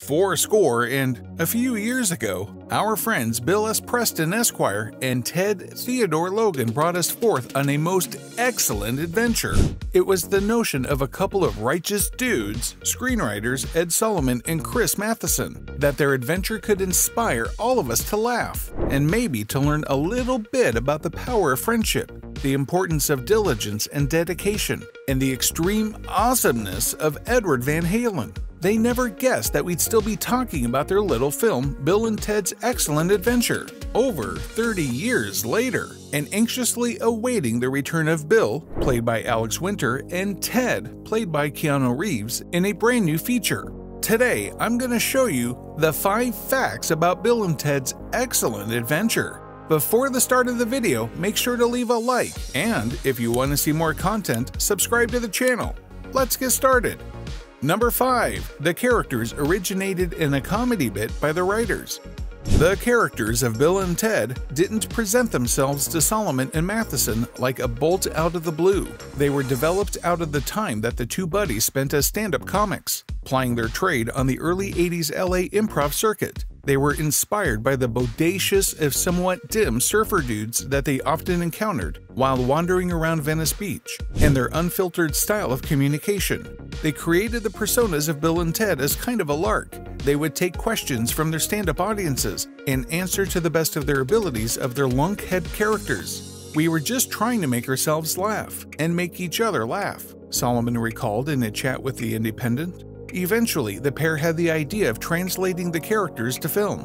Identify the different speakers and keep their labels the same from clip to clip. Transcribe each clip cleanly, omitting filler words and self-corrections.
Speaker 1: Fourscore and a few years ago, our friends Bill S. Preston Esquire and Ted Theodore Logan brought us forth on a most excellent adventure. It was the notion of a couple of righteous dudes, screenwriters Ed Solomon and Chris Matheson, that their adventure could inspire all of us to laugh, and maybe to learn a little bit about the power of friendship, the importance of diligence and dedication, and the extreme awesomeness of Edward Van Halen. They never guessed that we'd still be talking about their little film, Bill and Ted's Excellent Adventure, over 30 years later, and anxiously awaiting the return of Bill, played by Alex Winter, and Ted, played by Keanu Reeves, in a brand new feature. Today, I'm going to show you the 5 facts about Bill and Ted's Excellent Adventure. Before the start of the video, make sure to leave a like, and if you want to see more content, subscribe to the channel. Let's get started. Number 5. The characters originated in a comedy bit by the writers. The characters of Bill and Ted didn't present themselves to Solomon and Matheson like a bolt out of the blue. They were developed out of the time that the two buddies spent as stand-up comics, plying their trade on the early 80s LA improv circuit. They were inspired by the bodacious, if somewhat dim, surfer dudes that they often encountered while wandering around Venice Beach, and their unfiltered style of communication. They created the personas of Bill and Ted as kind of a lark. They would take questions from their stand-up audiences and answer to the best of their abilities of their lunkhead characters. We were just trying to make ourselves laugh and make each other laugh, Solomon recalled in a chat with The Independent. Eventually, the pair had the idea of translating the characters to film,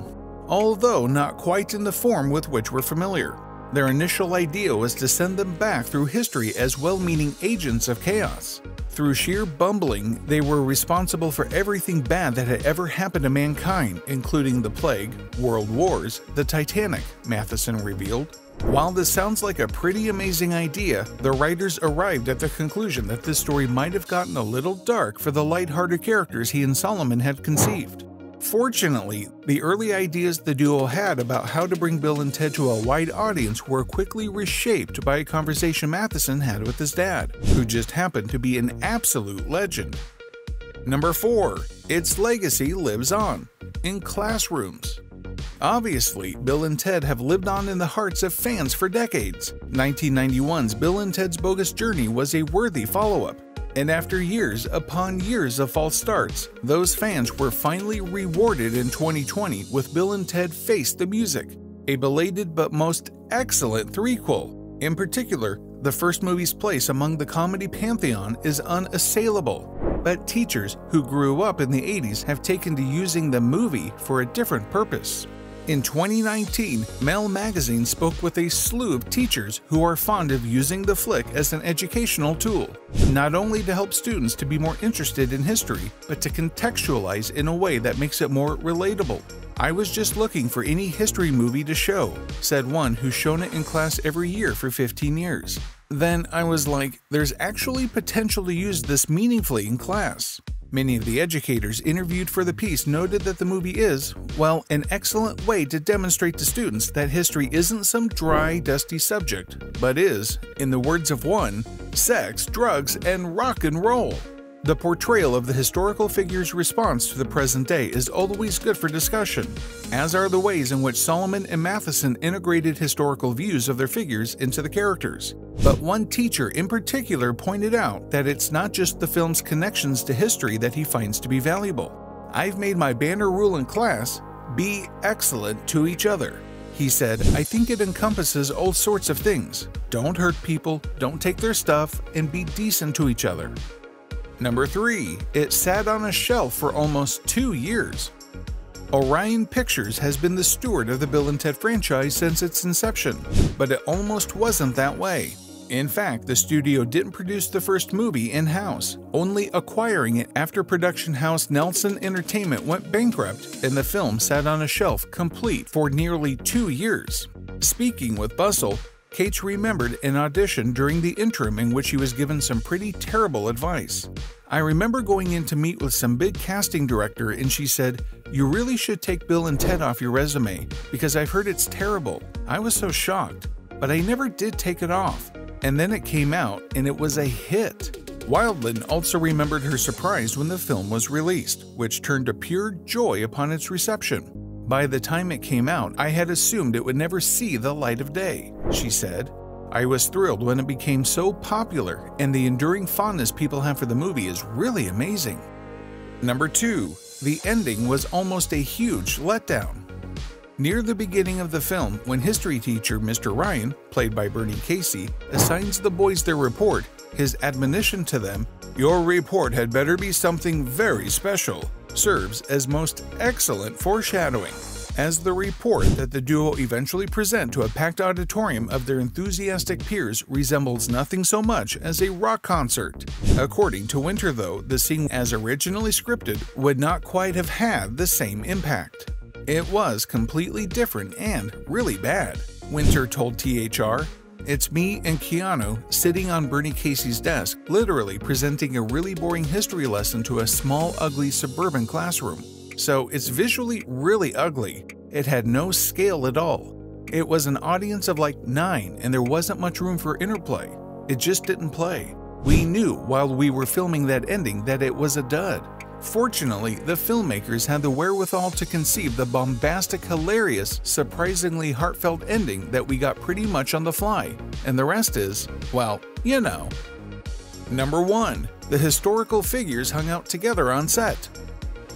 Speaker 1: although not quite in the form with which we're familiar. Their initial idea was to send them back through history as well-meaning agents of chaos. Through sheer bumbling, they were responsible for everything bad that had ever happened to mankind, including the plague, world wars, the Titanic, Matheson revealed. While this sounds like a pretty amazing idea, the writers arrived at the conclusion that this story might have gotten a little dark for the lighthearted characters he and Solomon had conceived. Fortunately, the early ideas the duo had about how to bring Bill and Ted to a wide audience were quickly reshaped by a conversation Matheson had with his dad, who just happened to be an absolute legend. Number 4. Its legacy lives on in classrooms. Obviously, Bill and Ted have lived on in the hearts of fans for decades. 1991's Bill and Ted's Bogus Journey was a worthy follow-up, and after years upon years of false starts, those fans were finally rewarded in 2020 with Bill and Ted Face the Music, a belated but most excellent threequel. In particular, the first movie's place among the comedy pantheon is unassailable, but teachers who grew up in the 80s have taken to using the movie for a different purpose. In 2019, Mel Magazine spoke with a slew of teachers who are fond of using the flick as an educational tool, not only to help students to be more interested in history, but to contextualize in a way that makes it more relatable. "I was just looking for any history movie to show," said one who's shown it in class every year for 15 years. "Then I was like, there's actually potential to use this meaningfully in class." Many of the educators interviewed for the piece noted that the movie is, well, an excellent way to demonstrate to students that history isn't some dry, dusty subject, but is, in the words of one, sex, drugs, and rock and roll. The portrayal of the historical figure's response to the present day is always good for discussion, as are the ways in which Solomon and Matheson integrated historical views of their figures into the characters. But one teacher in particular pointed out that it's not just the film's connections to history that he finds to be valuable. "I've made my banner rule in class, be excellent to each other." He said, "I think it encompasses all sorts of things. Don't hurt people, don't take their stuff, and be decent to each other." Number 3. It sat on a shelf for almost 2 years. Orion Pictures has been the steward of the Bill and Ted franchise since its inception, but it almost wasn't that way. In fact, the studio didn't produce the first movie in-house, only acquiring it after production house Nelson Entertainment went bankrupt, and the film sat on a shelf complete for nearly 2 years. Speaking with Bustle, Cates remembered an audition during the interim in which he was given some pretty terrible advice. "I remember going in to meet with some big casting director and she said, 'You really should take Bill and Ted off your resume because I've heard it's terrible.' I was so shocked, but I never did take it off. And then it came out and it was a hit." Wildland also remembered her surprise when the film was released, which turned to pure joy upon its reception. "By the time it came out, I had assumed it would never see the light of day," she said. "I was thrilled when it became so popular, and the enduring fondness people have for the movie is really amazing." Number 2. The ending was almost a huge letdown. Near the beginning of the film, when history teacher Mr. Ryan, played by Bernie Casey, assigns the boys their report, his admonition to them, "Your report had better be something very special," serves as most excellent foreshadowing, as the report that the duo eventually present to a packed auditorium of their enthusiastic peers resembles nothing so much as a rock concert. According to Winter, though, the scene as originally scripted would not quite have had the same impact. It was completely different and really bad. Winter told THR, "It's me and Keanu sitting on Bernie Casey's desk, literally presenting a really boring history lesson to a small, ugly suburban classroom. So it's visually really ugly. It had no scale at all. It was an audience of like 9 and there wasn't much room for interplay. It just didn't play. We knew while we were filming that ending that it was a dud. Fortunately, the filmmakers had the wherewithal to conceive the bombastic, hilarious, surprisingly heartfelt ending that we got pretty much on the fly, and the rest is, well, you know." Number 1. The historical figures hung out together on set.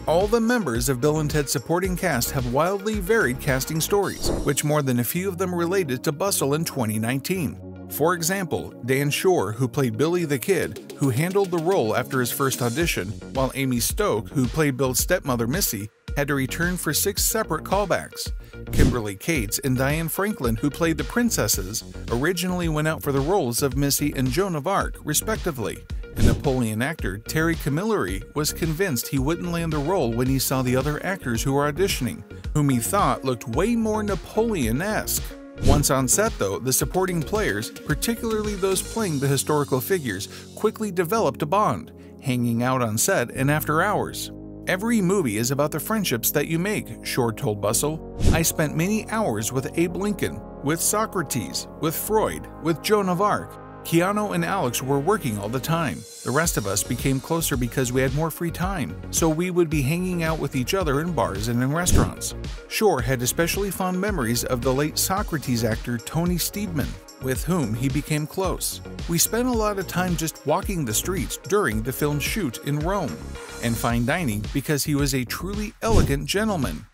Speaker 1: All the members of Bill and Ted's supporting cast have wildly varied casting stories, which more than a few of them related to Bustle in 2019. For example, Dan Shore, who played Billy the Kid, who handled the role after his first audition, while Amy Stoke, who played Bill's stepmother Missy, had to return for 6 separate callbacks. Kimberly Cates and Diane Franklin, who played the princesses, originally went out for the roles of Missy and Joan of Arc, respectively. And Napoleon actor Terry Camilleri was convinced he wouldn't land the role when he saw the other actors who were auditioning, whom he thought looked way more Napoleon-esque. Once on set, though, the supporting players, particularly those playing the historical figures, quickly developed a bond, hanging out on set and after hours. "Every movie is about the friendships that you make," Shore told Bustle. "I spent many hours with Abe Lincoln, with Socrates, with Freud, with Joan of Arc. Keanu and Alex were working all the time. The rest of us became closer because we had more free time, so we would be hanging out with each other in bars and in restaurants." Shore had especially fond memories of the late Socrates actor Tony Steedman, with whom he became close. "We spent a lot of time just walking the streets during the film's shoot in Rome, and fine dining because he was a truly elegant gentleman."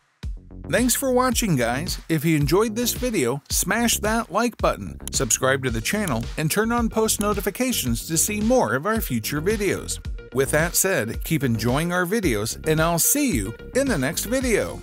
Speaker 1: Thanks for watching, guys. If you enjoyed this video, smash that like button, subscribe to the channel, and turn on post notifications to see more of our future videos. With that said, keep enjoying our videos, and I'll see you in the next video.